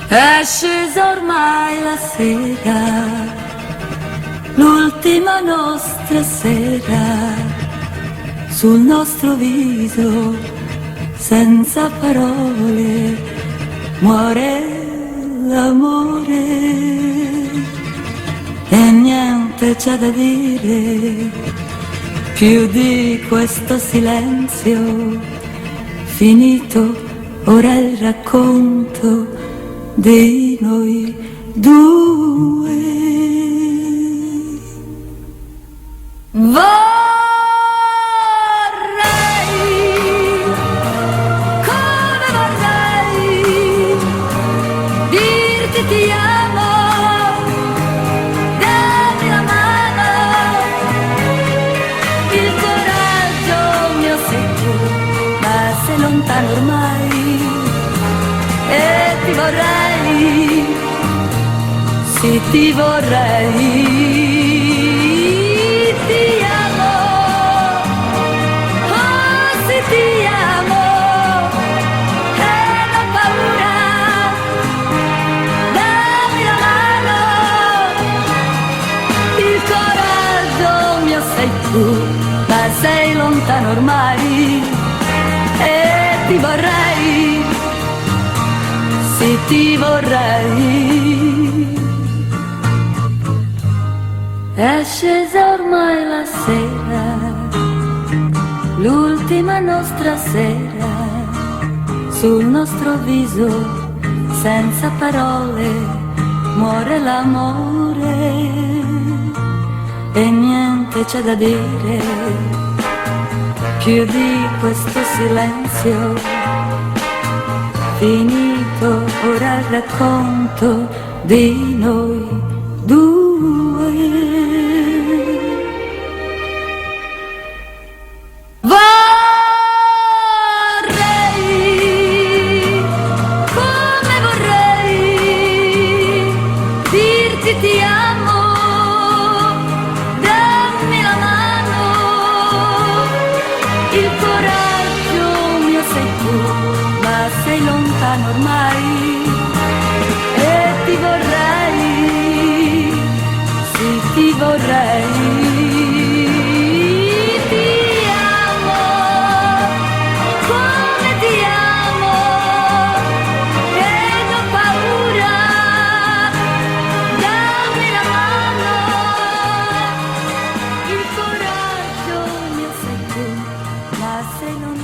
È scesa ormai la sera, l'ultima nostra sera, sul nostro viso, senza parole, muore l'amore e niente c'è da dire più di questo silenzio. Finito ora il racconto di noi due. Vorrei, come vorrei, dirti ti amo, dammi la mano, il coraggio mio sei tu, ma sei lontano ormai e ti vorrei, sì ti vorrei. Ma sei lontano ormai e ti vorrei, sì ti vorrei. È scesa ormai la sera, l'ultima nostra sera, sul nostro viso senza parole muore l'amore e niente c'è da dire più di questo silenzio. Finito ora il racconto di noi due. Vorrei, come vorrei, dirti ti amo, il coraggio mio sei tu, ma sei lontano ormai e ti vorrei, sì ti vorrei. Ti amo, come ti amo, ed ho paura, dammi la mano, il coraggio mio sei tu, ma sei lontano.